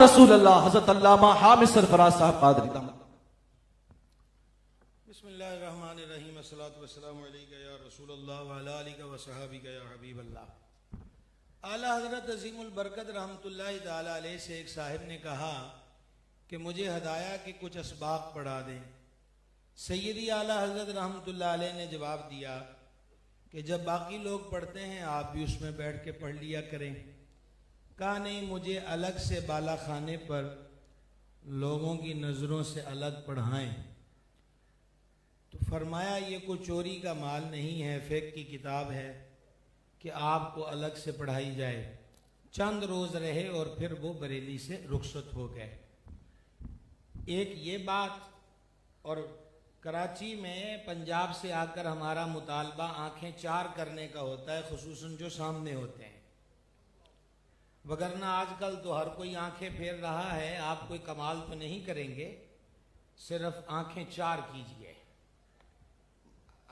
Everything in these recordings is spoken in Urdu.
رسول اللہ حضرت علامہ حامد سرفراز صاحب قادری دامت۔ بسم اللہ الرحمن الرحیم، الصلاۃ والسلام علیکہ یا رسول اللہ وعلی آلہ وصحبہ یا حبیب اللہ۔ اعلیٰ حضرت عظیم البرکت رحمۃ اللہ تعالی علیہ سے ایک صاحب نے کہا کہ مجھے ہدایہ کے کچھ اسباق پڑھا دیں۔ سیدی اعلیٰ حضرت رحمۃ اللہ علیہ نے جواب دیا کہ جب باقی لوگ پڑھتے ہیں آپ بھی اس میں بیٹھ کے پڑھ لیا کریں۔ کہا نہیں، مجھے الگ سے بالا خانے پر لوگوں کی نظروں سے الگ پڑھائیں۔ تو فرمایا یہ کوئی چوری کا مال نہیں ہے، فقہ کی کتاب ہے کہ آپ کو الگ سے پڑھائی جائے۔ چند روز رہے اور پھر وہ بریلی سے رخصت ہو گئے۔ ایک یہ بات، اور کراچی میں پنجاب سے آ کر ہمارا مطالبہ آنکھیں چار کرنے کا ہوتا ہے، خصوصاً جو سامنے ہوتے ہیں، وگرنہ آج کل تو ہر کوئی آنکھیں پھیر رہا ہے۔ آپ کوئی کمال تو نہیں کریں گے، صرف آنکھیں چار کیجئے،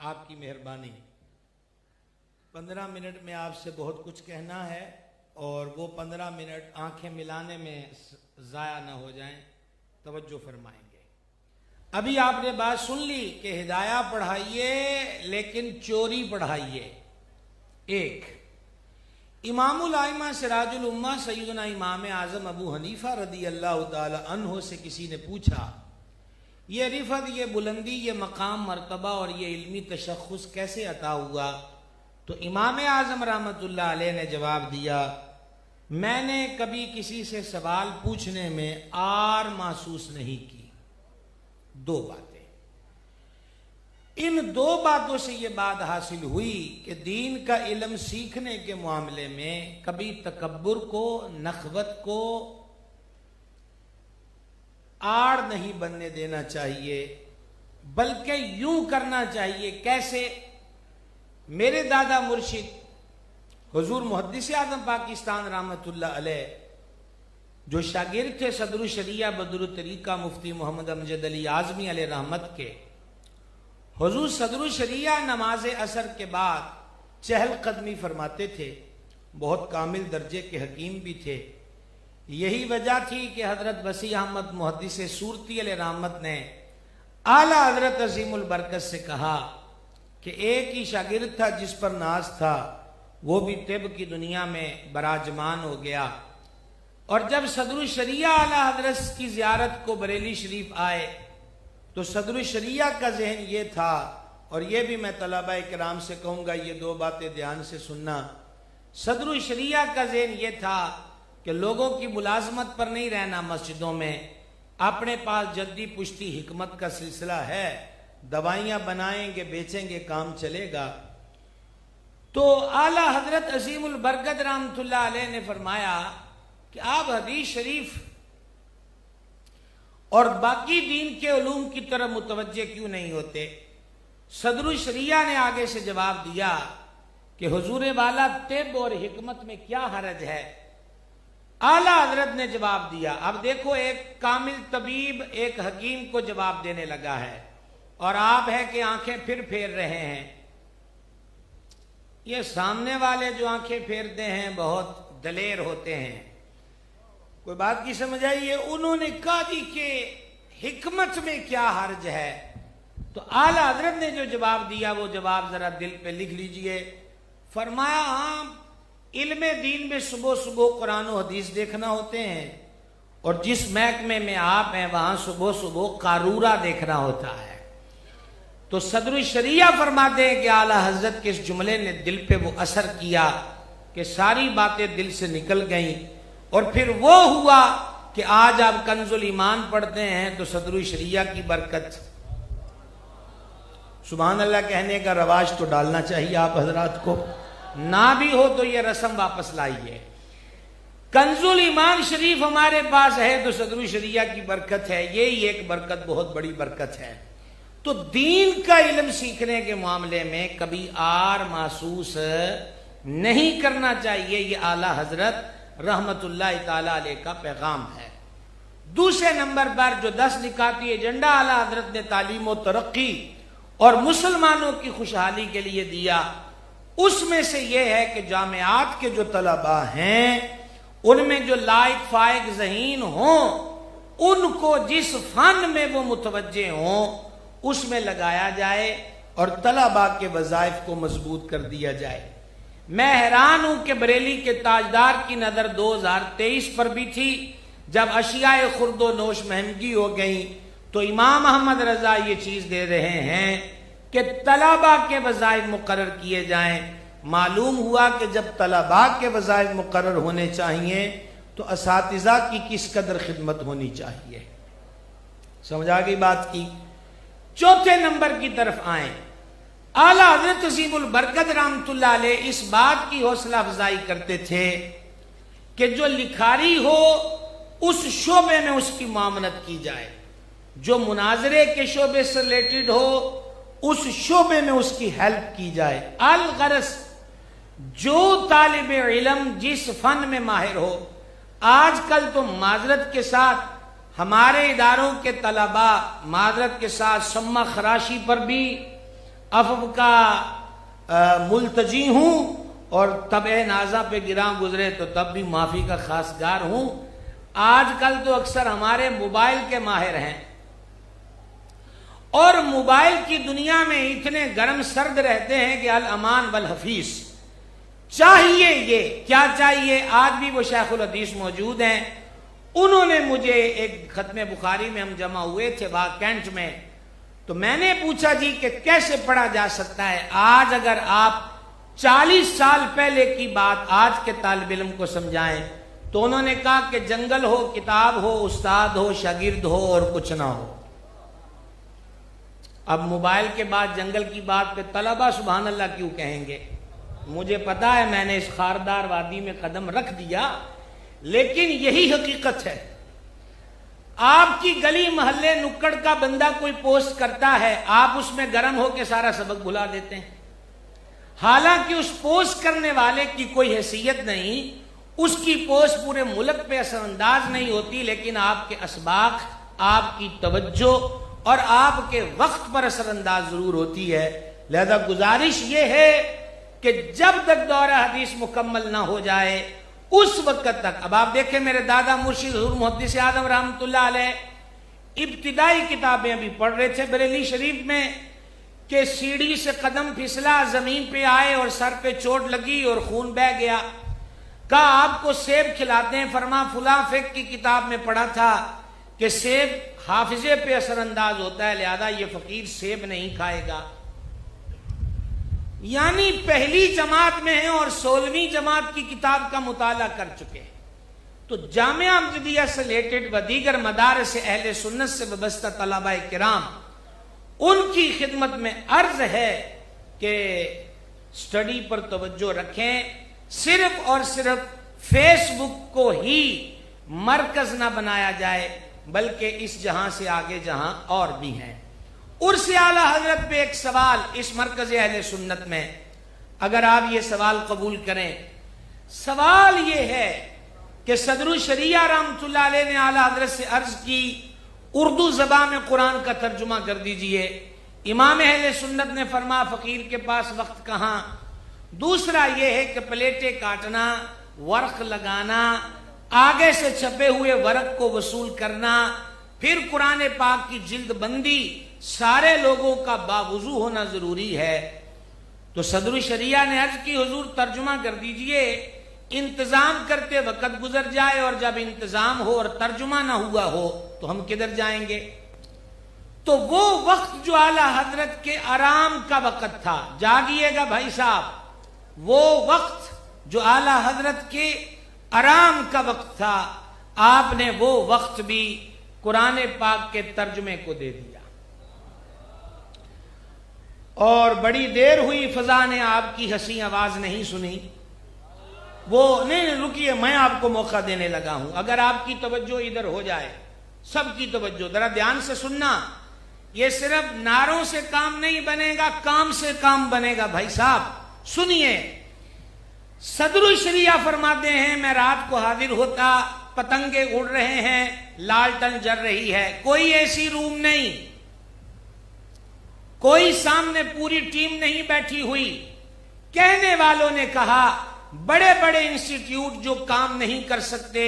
آپ کی مہربانی۔ 15 منٹ میں آپ سے بہت کچھ کہنا ہے، اور وہ 15 منٹ آنکھیں ملانے میں ضائع نہ ہو جائیں، توجہ فرمائیں گے۔ ابھی آپ نے بات سن لی کہ ہدایہ پڑھائیے لیکن چوری پڑھائیے۔ ایک امام الائمہ سراج الامہ سیدنا امام اعظم ابو حنیفہ رضی اللہ تعالی عنہ سے کسی نے پوچھا یہ رفعت، یہ بلندی، یہ مقام مرتبہ اور یہ علمی تشخص کیسے عطا ہوا؟ تو امام اعظم رحمۃ اللہ علیہ نے جواب دیا، میں نے کبھی کسی سے سوال پوچھنے میں آر محسوس نہیں کی۔ دو باتیں، ان دو باتوں سے یہ بات حاصل ہوئی کہ دین کا علم سیکھنے کے معاملے میں کبھی تکبر کو، نخوت کو آڑ نہیں بننے دینا چاہیے، بلکہ یوں کرنا چاہیے۔ کیسے؟ میرے دادا مرشد حضور محدث اعظم پاکستان رحمۃ اللہ علیہ، جو شاگرد تھے صدر الشریعہ بدر الطریقہ مفتی محمد امجد علی اعظمی علیہ رحمت کے، حضور صدر الشریعہ نماز عصر کے بعد چہل قدمی فرماتے تھے، بہت کامل درجے کے حکیم بھی تھے۔ یہی وجہ تھی کہ حضرت وسیع احمد محدث سورتی علیہ رحمت نے اعلیٰ حضرت عظیم البرکت سے کہا کہ ایک ہی شاگرد تھا جس پر ناز تھا، وہ بھی طب کی دنیا میں براجمان ہو گیا۔ اور جب صدر الشریعہ اعلیٰ حضرت کی زیارت کو بریلی شریف آئے تو صدر الشریعہ کا ذہن یہ تھا، اور یہ بھی میں طلبہ کرام سے کہوں گا یہ دو باتیں دھیان سے سننا، صدر الشریعہ کا ذہن یہ تھا کہ لوگوں کی ملازمت پر نہیں رہنا، مسجدوں میں اپنے پاس جدی پشتی حکمت کا سلسلہ ہے، دوائیاں بنائیں گے، بیچیں گے، کام چلے گا۔ تو اعلیٰ حضرت عظیم البرکت رحمۃ اللہ علیہ نے فرمایا کہ آپ حدیث شریف اور باقی دین کے علوم کی طرف متوجہ کیوں نہیں ہوتے؟ صدر الشریعہ نے آگے سے جواب دیا کہ حضور والا طب اور حکمت میں کیا حرج ہے؟ اعلیٰ حضرت نے جواب دیا۔ اب دیکھو، ایک کامل طبیب ایک حکیم کو جواب دینے لگا ہے، اور آپ ہے کہ آنکھیں پھیر رہے ہیں۔ یہ سامنے والے جو آنکھیں پھیرتے ہیں بہت دلیر ہوتے ہیں، کوئی بات کی سمجھ آئیے؟ انہوں نے کہا جی کہ حکمت میں کیا حرج ہے؟ تو اعلیٰ حضرت نے جو جواب دیا وہ جواب ذرا دل پہ لکھ لیجئے۔ فرمایا ہاں، علم دین میں صبح صبح قرآن و حدیث دیکھنا ہوتے ہیں، اور جس محکمے میں آپ ہیں وہاں صبح صبح قارورہ دیکھنا ہوتا ہے۔ تو صدر الشریعہ فرماتے ہیں کہ اعلیٰ حضرت کے اس جملے نے دل پہ وہ اثر کیا کہ ساری باتیں دل سے نکل گئیں، اور پھر وہ ہوا کہ آج آپ کنز الایمان پڑھتے ہیں تو صدر الشریعہ کی برکت، سبحان اللہ کہنے کا رواج تو ڈالنا چاہیے آپ حضرات کو، نہ بھی ہو تو یہ رسم واپس لائیے۔ کنز الایمان شریف ہمارے پاس ہے تو صدر الشریعہ کی برکت ہے، یہی ایک برکت بہت بڑی برکت ہے۔ تو دین کا علم سیکھنے کے معاملے میں کبھی آر محسوس نہیں کرنا چاہیے، یہ اعلیٰ حضرت رحمت اللہ تعالی علیہ کا پیغام ہے۔ دوسرے نمبر پر جو 10 نکاتی ایجنڈا اعلیٰ حضرت نے تعلیم و ترقی اور مسلمانوں کی خوشحالی کے لیے دیا، اس میں سے یہ ہے کہ جامعات کے جو طلباء ہیں ان میں جو لائق فائق ذہین ہوں ان کو جس فن میں وہ متوجہ ہوں اس میں لگایا جائے اور طلباء کے وظائف کو مضبوط کر دیا جائے۔ میں حیران ہوں کہ بریلی کے تاجدار کی نظر 2023 پر بھی تھی، جب اشیاء خرد و نوش مہنگی ہو گئی تو امام احمد رضا یہ چیز دے رہے ہیں کہ طلباء کے وظائف مقرر کیے جائیں۔ معلوم ہوا کہ جب طلباء کے وظائف مقرر ہونے چاہیے تو اساتذہ کی کس قدر خدمت ہونی چاہیے۔ سمجھ آ گئی بات کی؟ چوتھے نمبر کی طرف آئیں۔ اعلیٰ حضرت عظیم البرکت رحمۃ اللہ علیہ اس بات کی حوصلہ افزائی کرتے تھے کہ جو لکھاری ہو اس شعبے میں اس کی معاونت کی جائے، جو مناظرے کے شعبے سے ریلیٹڈ ہو اس شعبے میں اس کی ہیلپ کی جائے۔ الغرض جو طالب علم جس فن میں ماہر ہو، آج کل تو معذرت کے ساتھ ہمارے اداروں کے طلباء معذرت کے ساتھ سما خراشی پر بھی عفو کا ملتجی ہوں اور طبع نازا پہ گراں گزرے تو تب بھی معافی کا خواستگار ہوں۔ آج کل تو اکثر ہمارے موبائل کے ماہر ہیں اور موبائل کی دنیا میں اتنے گرم سرد رہتے ہیں کہ الامان والحفیظ۔ چاہیے یہ کیا چاہیے؟ آج بھی وہ شیخ الحدیث موجود ہیں، انہوں نے مجھے ایک ختم بخاری میں ہم جمع ہوئے تھے کینٹ میں، تو میں نے پوچھا جی کہ کیسے پڑھا جا سکتا ہے؟ آج اگر آپ 40 سال پہلے کی بات آج کے طالب علم کو سمجھائیں تو انہوں نے کہا کہ جنگل ہو، کتاب ہو، استاد ہو، شاگرد ہو اور کچھ نہ ہو۔ اب موبائل کے بعد جنگل کی بات پہ طلبہ سبحان اللہ کیوں کہیں گے؟ مجھے پتا ہے میں نے اس خاردار وادی میں قدم رکھ دیا، لیکن یہی حقیقت ہے۔ آپ کی گلی محلے نکڑ کا بندہ کوئی پوسٹ کرتا ہے، آپ اس میں گرم ہو کے سارا سبق بھلا دیتے ہیں، حالانکہ اس پوسٹ کرنے والے کی کوئی حیثیت نہیں، اس کی پوسٹ پورے ملک پہ اثر انداز نہیں ہوتی، لیکن آپ کے اسباق، آپ کی توجہ اور آپ کے وقت پر اثر انداز ضرور ہوتی ہے۔ لہذا گزارش یہ ہے کہ جب تک دورہ حدیث مکمل نہ ہو جائے اس وقت تک، اب آپ دیکھیں میرے دادا مرشد حضور محدث اعظم رحمۃ اللہ علیہ ابتدائی کتابیں ابھی پڑھ رہے تھے بریلی شریف میں کہ سیڑھی سے قدم پھسلا، زمین پہ آئے اور سر پہ چوٹ لگی اور خون بہہ گیا۔ کہا آپ کو سیب کھلاتے ہیں، فرما فلاں فقہ کی کتاب میں پڑھا تھا کہ سیب حافظے پہ اثر انداز ہوتا ہے، لہذا یہ فقیر سیب نہیں کھائے گا۔ یعنی پہلی جماعت میں ہیں اور 16ویں جماعت کی کتاب کا مطالعہ کر چکے ہیں۔ تو جامعہ امجدیہ سے ریلیٹڈ و دیگر مدارس اہل سنت سے وابستہ طلباء کرام، ان کی خدمت میں عرض ہے کہ سٹڈی پر توجہ رکھیں، صرف اور صرف فیس بک کو ہی مرکز نہ بنایا جائے، بلکہ اس جہاں سے آگے جہاں اور بھی ہیں۔ عرس اعلیٰ حضرت پہ ایک سوال اس مرکز اہل سنت میں، اگر آپ یہ سوال قبول کریں، سوال یہ ہے کہ صدر الشریعہ رحمۃ اللہ علیہ نے اعلیٰ حضرت سے عرض کی اردو زبان میں قرآن کا ترجمہ کر دیجئے۔ امام اہل سنت نے فرمایا فقیر کے پاس وقت کہاں۔ دوسرا یہ ہے کہ پلیٹیں کاٹنا، ورق لگانا، آگے سے چھپے ہوئے ورق کو وصول کرنا، پھر قرآن پاک کی جلد بندی، سارے لوگوں کا باوضو ہونا ضروری ہے۔ تو صدر الشریعہ نے عرض کی حضور ترجمہ کر دیجئے، انتظام کرتے وقت گزر جائے اور جب انتظام ہو اور ترجمہ نہ ہوا ہو تو ہم کدھر جائیں گے؟ تو وہ وقت جو اعلیٰ حضرت کے آرام کا وقت تھا، جاگیے گا بھائی صاحب، وہ وقت جو اعلیٰ حضرت کے آرام کا وقت تھا، آپ نے وہ وقت بھی قرآن پاک کے ترجمے کو دے دیا۔ اور بڑی دیر ہوئی فضا نے آپ کی ہنسی آواز نہیں سنی۔ وہ نہیں رکیے، میں آپ کو موقع دینے لگا ہوں، اگر آپ کی توجہ ادھر ہو جائے، سب کی توجہ ذرا دھیان سے سننا، یہ صرف نعروں سے کام نہیں بنے گا، کام سے کام بنے گا بھائی صاحب۔ سنیے، صدر الشریعہ فرماتے ہیں میں رات کو حاضر ہوتا، پتنگیں اڑ رہے ہیں، لالٹن جل رہی ہے، کوئی ایسی روم نہیں، کوئی سامنے پوری ٹیم نہیں بیٹھی ہوئی۔ کہنے والوں نے کہا بڑے بڑے انسٹیٹیوٹ جو کام نہیں کر سکتے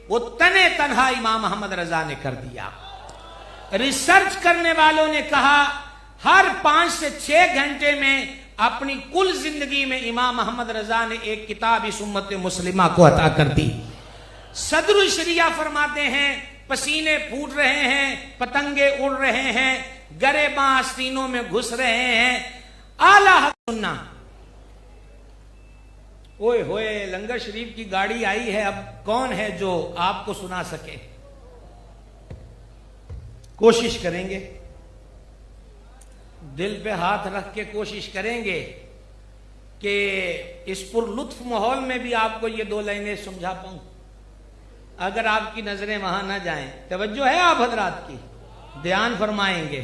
وہ تنے تنہا امام احمد رضا نے کر دیا. ریسرچ کرنے والوں نے کہا ہر 5 سے 6 گھنٹے میں اپنی کل زندگی میں امام احمد رضا نے ایک کتاب اس امت مسلمہ کو عطا کر دی. صدر الشریعہ فرماتے ہیں پسینے پھوٹ رہے ہیں، پتنگے اڑ رہے ہیں، گریباں آستینوں میں گھس رہے ہیں، اعلیٰ سننا. اوئے ہوئے لنگر شریف کی گاڑی آئی ہے، اب کون ہے جو آپ کو سنا سکے؟ کوشش کریں گے، دل پہ ہاتھ رکھ کے کوشش کریں گے کہ اس پر لطف ماحول میں بھی آپ کو یہ 2 لائنیں سمجھا پاؤں. اگر آپ کی نظریں وہاں نہ جائیں، توجہ ہے آپ حضرات کی، دھیان فرمائیں گے.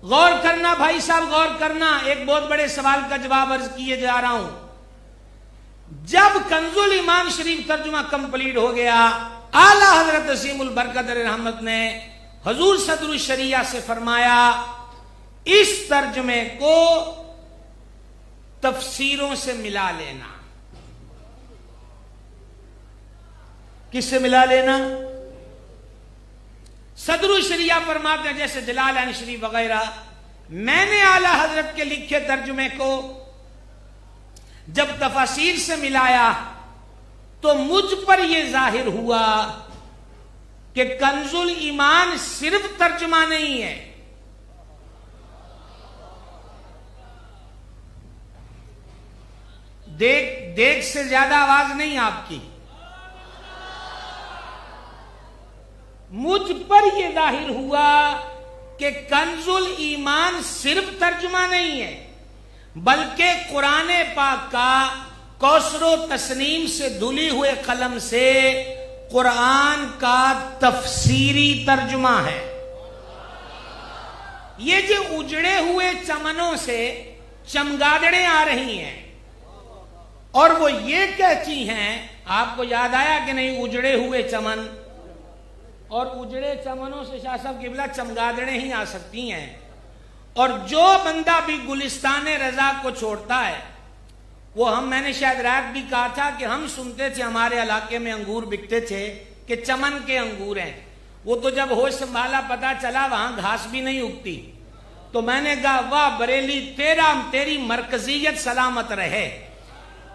غور کرنا بھائی صاحب، غور کرنا. ایک بہت بڑے سوال کا جواب عرض کیے جا رہا ہوں. جب کنز الایمان شریف ترجمہ کمپلیٹ ہو گیا، اعلیٰ حضرت عظیم البرکت رحمت نے حضور صدر الشریعہ سے فرمایا اس ترجمے کو تفسیروں سے ملا لینا. کس سے ملا لینا؟ صدر الشریعہ فرماتے ہیں جیسے جلالین شریف وغیرہ، میں نے اعلیٰ حضرت کے لکھے ترجمے کو جب تفاسیر سے ملایا تو مجھ پر یہ ظاہر ہوا کہ کنز الایمان صرف ترجمہ نہیں ہے، دیکھ سے زیادہ آواز نہیں آپ کی. مجھ پر یہ ظاہر ہوا کہ کنز الایمان صرف ترجمہ نہیں ہے، بلکہ قرآن پاک کا کوثر و تسنیم سے دھلی ہوئے قلم سے قرآن کا تفسیری ترجمہ ہے. یہ جو اجڑے ہوئے چمنوں سے چمگادڑیں آ رہی ہیں اور وہ یہ کہتی ہیں، آپ کو یاد آیا کہ نہیں اجڑے ہوئے چمن؟ اور اجڑے چمنوں سے شاہ صاحب قبلہ چمگادڑیں ہی آ سکتی ہیں. اور جو بندہ بھی گلستان رضا کو چھوڑتا ہے، وہ میں نے شاید رات بھی کہا تھا کہ ہم سنتے تھے ہمارے علاقے میں انگور بکتے تھے کہ چمن کے انگور ہیں. وہ تو جب ہوش سنبھالا پتا چلا وہاں گھاس بھی نہیں اگتی. تو میں نے کہا واہ بریلی، تیری مرکزیت سلامت رہے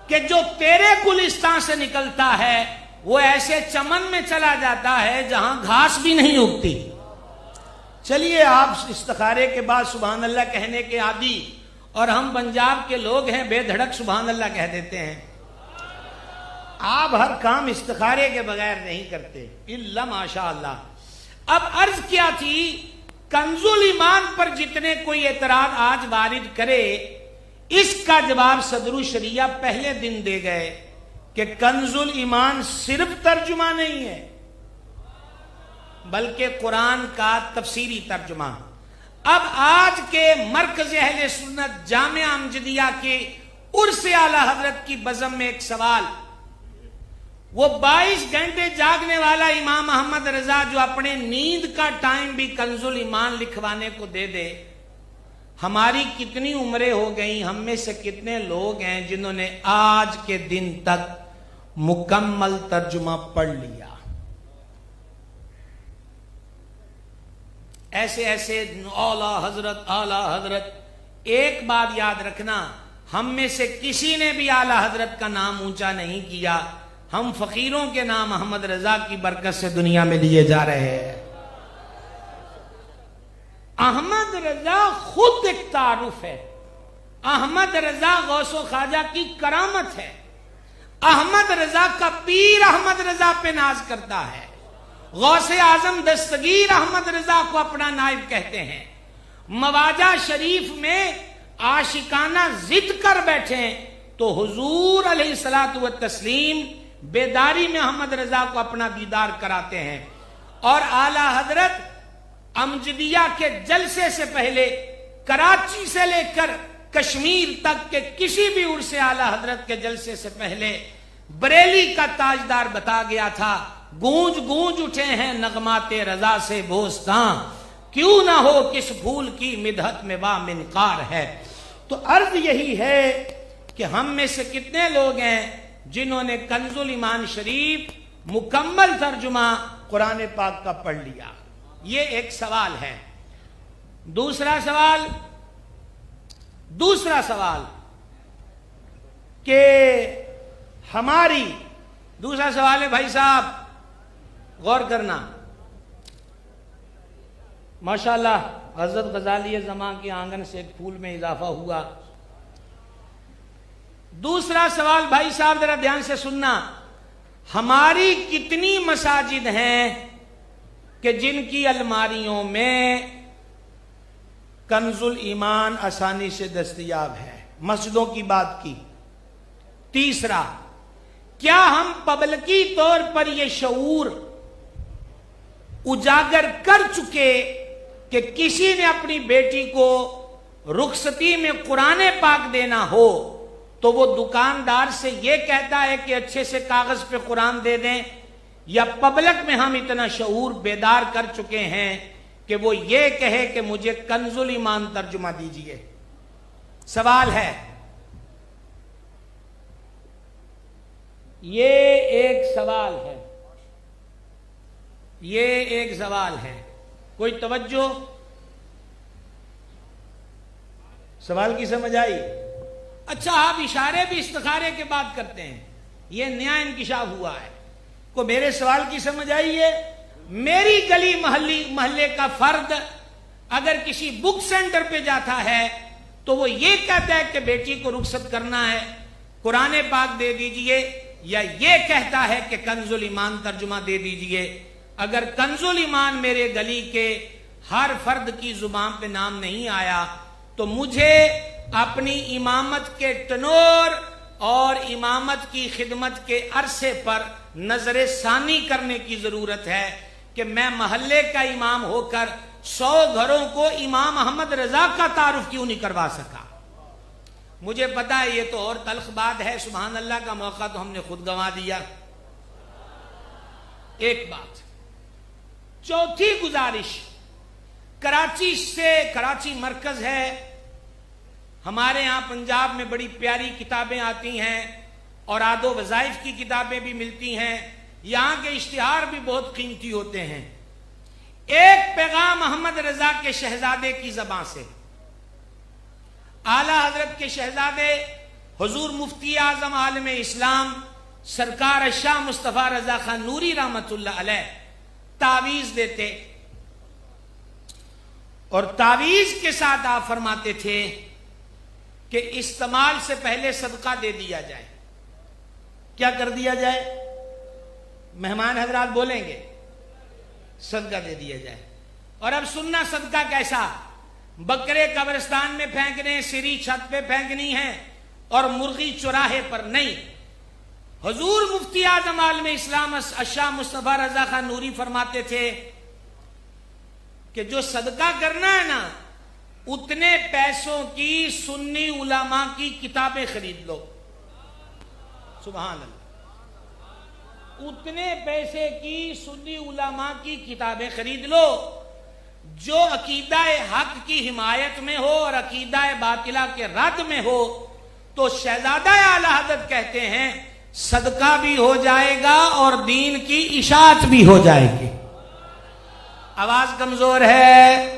کہ جو تیرے گلستان سے نکلتا ہے وہ ایسے چمن میں چلا جاتا ہے جہاں گھاس بھی نہیں اگتی. چلیے آپ استخارے کے بعد سبحان اللہ کہنے کے عادی، اور ہم پنجاب کے لوگ ہیں بے دھڑک سبحان اللہ کہہ دیتے ہیں. آپ ہر کام استخارے کے بغیر نہیں کرتے الا ماشاء اللہ. اب عرض کیا تھی، کنز الایمان پر جتنے کوئی اعتراض آج وارد کرے، اس کا جواب صدر الشریعہ پہلے دن دے گئے کہ کنز الایمان صرف ترجمہ نہیں ہے بلکہ قرآن کا تفسیری ترجمہ. اب آج کے مرکز اہل سنت جامعہ امجدیہ کے عرس اعلیٰ حضرت کی بزم میں ایک سوال، وہ 22 گھنٹے جاگنے والا امام احمد رضا جو اپنے نیند کا ٹائم بھی کنز الایمان لکھوانے کو دے دے، ہماری کتنی عمریں ہو گئیں، ہم میں سے کتنے لوگ ہیں جنہوں نے آج کے دن تک مکمل ترجمہ پڑھ لیا؟ ایسے اعلیٰ حضرت. ایک بات یاد رکھنا، ہم میں سے کسی نے بھی اعلیٰ حضرت کا نام اونچا نہیں کیا. ہم فقیروں کے نام احمد رضا کی برکت سے دنیا میں لیے جا رہے ہیں. احمد رضا خود ایک تعارف ہے. احمد رضا غوث و خواجہ کی کرامت ہے. احمد رضا کا پیر احمد رضا پہ ناز کرتا ہے. غوث اعظم دستگیر احمد رضا کو اپنا نائب کہتے ہیں. مواجہ شریف میں عاشقانہ ضد کر بیٹھیں تو حضور علیہ الصلوۃ والتسلیم بیداری میں احمد رضا کو اپنا دیدار کراتے ہیں. اور اعلیٰ حضرت امجدیہ کے جلسے سے پہلے کراچی سے لے کر کشمیر تک کے کسی بھی عرس اعلیٰ حضرت کے جلسے سے پہلے بریلی کا تاجدار بتا گیا تھا، گونج گونج اٹھے ہیں نغمات رضا سے بوستان، کیوں نہ ہو کس پھول کی مدحت میں وا منقار ہے. تو عرض یہی ہے کہ ہم میں سے کتنے لوگ ہیں جنہوں نے کنزُل ایمان شریف مکمل ترجمہ قرآن پاک کا پڑھ لیا. یہ ایک سوال ہے. دوسرا سوال کہ دوسرا سوال ہے بھائی صاحب غور کرنا. ماشاءاللہ حضرت غزالی زمان کے آنگن سے ایک پھول میں اضافہ ہوا. دوسرا سوال بھائی صاحب ذرا دھیان سے سننا. ہماری کتنی مساجد ہیں کہ جن کی الماریوں میں کنز الایمان آسانی سے دستیاب ہے؟ مسجدوں کی بات کی. تیسرا، کیا ہم پبلکی طور پر یہ شعور اجاگر کر چکے کہ کسی نے اپنی بیٹی کو رخصتی میں قرآن پاک دینا ہو تو وہ دکاندار سے یہ کہتا ہے کہ اچھے سے کاغذ پہ قرآن دے دیں، یا پبلک میں ہم اتنا شعور بیدار کر چکے ہیں کہ وہ یہ کہے کہ مجھے کنز الایمان ترجمہ دیجئے؟ سوال ہے. یہ ایک سوال ہے. کوئی توجہ؟ سوال کی سمجھ آئی؟ اچھا، آپ اشارے بھی استخارے کے بات کرتے ہیں. یہ نیا انکشاف ہوا ہے. کو میرے سوال کی سمجھ آئی ہے؟ میری گلی محلے کا فرد اگر کسی بک سینٹر پہ جاتا ہے تو وہ یہ کہتا ہے کہ بیٹی کو رخصت کرنا ہے، قرآن پاک دے دیجئے، یا یہ کہتا ہے کہ کنز الایمان ترجمہ دے دیجئے. اگر کنز الایمان میرے گلی کے ہر فرد کی زبان پہ نام نہیں آیا تو مجھے اپنی امامت کے ٹنور اور امامت کی خدمت کے عرصے پر نظر ثانی کرنے کی ضرورت ہے کہ میں محلے کا امام ہو کر 100 گھروں کو امام احمد رضا کا تعارف کیوں نہیں کروا سکا. مجھے پتا ہے یہ تو اور تلخ بات ہے، سبحان اللہ کا موقع تو ہم نے خود گنوا دیا. ایک بات. چوتھی گزارش، کراچی مرکز ہے. ہمارے ہاں پنجاب میں بڑی پیاری کتابیں آتی ہیں اور آد و وظائف کی کتابیں بھی ملتی ہیں. یہاں کے اشتہار بھی بہت قیمتی ہوتے ہیں. ایک پیغام احمد رضا کے شہزادے کی زبان سے، اعلیٰ حضرت کے شہزادے حضور مفتی اعظم عالم اسلام سرکار شاہ مصطفیٰ رضا خان نوری رحمت اللہ علیہ تعویذ دیتے، اور تعویذ کے ساتھ آپ فرماتے تھے کہ استعمال سے پہلے صدقہ دے دیا جائے. کیا کر دیا جائے؟ مہمان حضرات بولیں گے، صدقہ دے دیا جائے. اور اب سننا صدقہ کیسا؟ بکرے قبرستان میں پھینکنے، سری چھت پہ پھینکنی ہے اور مرغی چوراہے پر نہیں. حضور مفتی اعظم عالم اسلام شاہ مصطفیٰ رضا خان نوری فرماتے تھے کہ جو صدقہ کرنا ہے نا، اتنے پیسوں کی سنی علماء کی کتابیں خرید لو. سبحان اللہ. اتنے پیسے کی سنی علماء کی کتابیں خرید لو جو عقیدہ حق کی حمایت میں ہو اور عقیدہ باطلہ کے رد میں ہو. تو شہزادہ اعلیٰ حضرت کہتے ہیں صدقہ بھی ہو جائے گا اور دین کی اشاعت بھی ہو جائے گی. آواز کمزور ہے.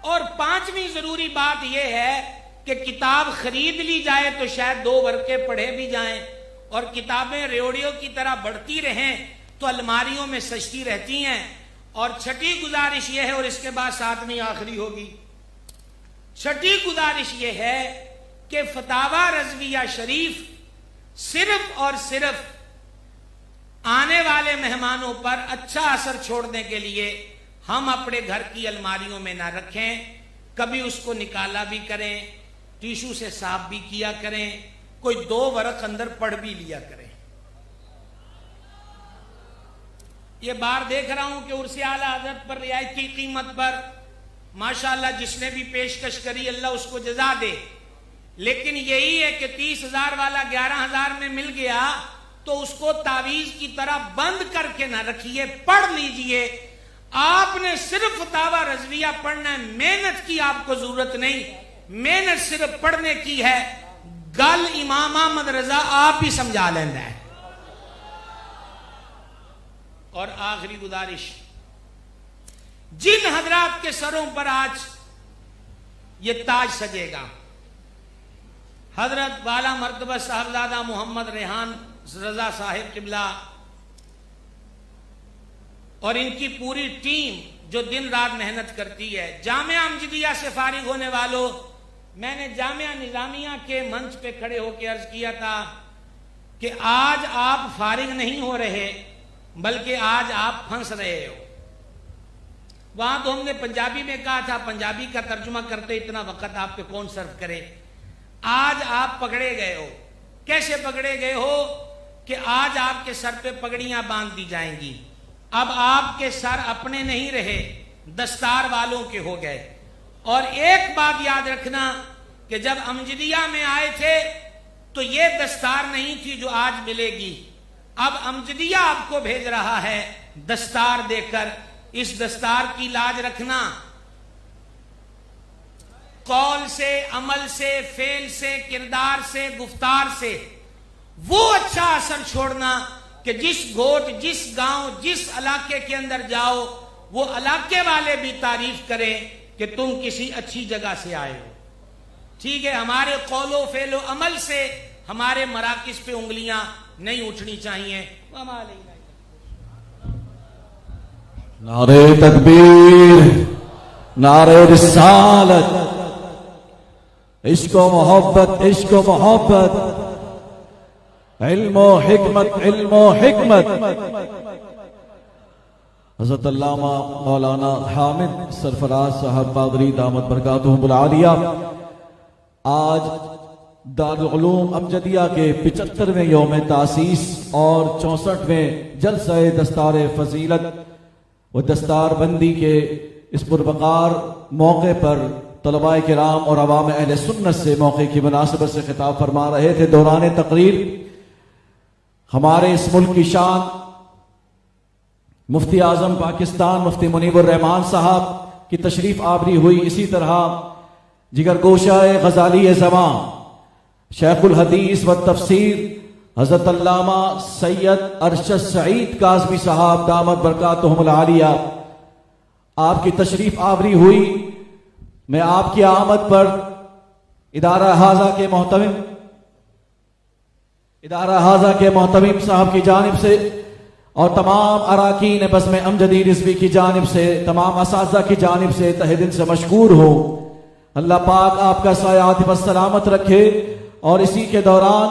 اور پانچویں ضروری بات یہ ہے کہ کتاب خرید لی جائے تو شاید 2 ورقے پڑھے بھی جائیں، اور کتابیں ریوڑیوں کی طرح بڑھتی رہیں تو الماریوں میں سجتی رہتی ہیں. اور چھٹی گزارش یہ ہے، اور اس کے بعد 7ویں آخری ہوگی. چھٹی گزارش یہ ہے کہ فتاوی رضویہ شریف صرف اور صرف آنے والے مہمانوں پر اچھا اثر چھوڑنے کے لیے ہم اپنے گھر کی الماریوں میں نہ رکھیں. کبھی اس کو نکالا بھی کریں، ٹیشو سے صاف بھی کیا کریں، کوئی 2 ورق اندر پڑھ بھی لیا کریں. یہ بار دیکھ رہا ہوں کہ عرص اعلیٰ حضرت پر رعایتی قیمت پر ماشاءاللہ جس نے بھی پیشکش کری اللہ اس کو جزا دے. لیکن یہی ہے کہ 30,000 والا 11,000 میں مل گیا تو اس کو تعویذ کی طرح بند کر کے نہ رکھیے، پڑھ لیجئے. آپ نے صرف فتاوی رضویہ پڑھنا ہے، محنت کی آپ کو ضرورت نہیں. محنت صرف پڑھنے کی ہے. گل امام احمد رضا آپ ہی سمجھا لینا ہے. اور آخری گزارش، جن حضرات کے سروں پر آج یہ تاج سجے گا، حضرت والا مرتبہ صاحبزادہ محمد ریحان رضا صاحب قبلہ اور ان کی پوری ٹیم جو دن رات محنت کرتی ہے. جامعہ امجدیہ سے فارغ ہونے والوں، میں نے جامعہ نظامیہ کے منچ پہ کھڑے ہو کے عرض کیا تھا کہ آج آپ فارغ نہیں ہو رہے بلکہ آج آپ پھنس رہے ہو. وہاں تو ہم نے پنجابی میں کہا تھا، پنجابی کا ترجمہ کرتے اتنا وقت آپ پہ کون صرف کرے. آج آپ پکڑے گئے ہو. کیسے پکڑے گئے ہو کہ آج آپ کے سر پہ پگڑیاں باندھ دی جائیں گی. اب آپ کے سر اپنے نہیں رہے، دستار والوں کے ہو گئے. اور ایک بات یاد رکھنا کہ جب امجدیہ میں آئے تھے تو یہ دستار نہیں تھی جو آج ملے گی. اب امجدیہ آپ کو بھیج رہا ہے دستار دے کر. اس دستار کی لاج رکھنا، قول سے، عمل سے، فعل سے، کردار سے، گفتار سے وہ اچھا اثر چھوڑنا کہ جس گھوٹ، جس گاؤں، جس علاقے کے اندر جاؤ وہ علاقے والے بھی تعریف کریں کہ تم کسی اچھی جگہ سے آئے ہو. ٹھیک ہے، ہمارے قول و فعل و عمل سے ہمارے مراکز پہ انگلیاں نہیں اٹھنی چاہیے. نعرے تکبیر، نعرے رسالت، عشق و محبت، عشق و محبت، علم و حکمت، علم و حکمت. حضرت علامہ مولانا حامد سرفراز صاحب قادری دامت برکاتہم العالیہ آج دارالعلوم امجدیہ کے 75ویں یوم تاسیس اور 64ویں جلسہ دستار فضیلت و دستار بندی کے اس پروقار موقع پر طلباء کرام اور عوام اہل سنت سے موقع کی مناسبت سے خطاب فرما رہے تھے. دوران تقریر ہمارے اس ملک کی شان مفتی اعظم پاکستان مفتی منیب الرحمان صاحب کی تشریف آوری ہوئی. اسی طرح جگر گوشہ غزالی زمان شیخ الحدیث و تفسیر حضرت علامہ سید ارشد سعید کاظمی صاحب دامت برکاتہم العالیہ آپ کی تشریف آوری ہوئی. میں آپ کی آمد پر ادارہ حاضہ کے محتمم صاحب کی جانب سے اور تمام اراکین بزم امجدی رضوی کی جانب سے، تمام اساتذہ کی جانب سے تہ دل سے مشکور ہو. اللہ پاک آپ کا سایہ پر سلامت رکھے. اور اسی کے دوران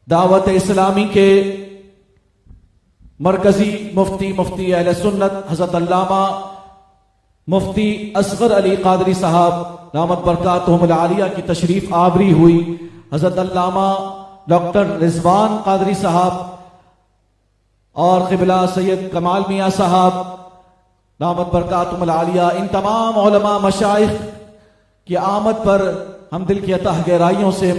دعوت اسلامی کے مرکزی مفتی اہل سنت حضرت علامہ مفتی اصغر علی قادری صاحب دامت برکاتہم العالیہ کی تشریف آوری ہوئی. حضرت علامہ ڈاکٹر رضوان قادری صاحب اور قبلہ سید کمال میاں صاحب دامت برکاتہم العالیہ، ان تمام علماء مشائخ کی آمد پر ہم دل کی اتہ گہرائیوں سے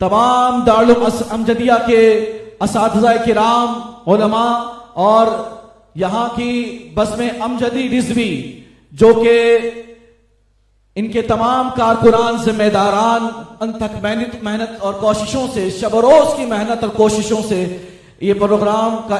تمام دارالعلوم امجدیہ کے اساتذہ کرام، علماء اور یہاں کی بزم امجدی رضوی جو کہ ان کے تمام کارکنان ذمہ داران انتھک محنت اور کوششوں سے، شب و روز کی محنت اور کوششوں سے یہ پروگرام کا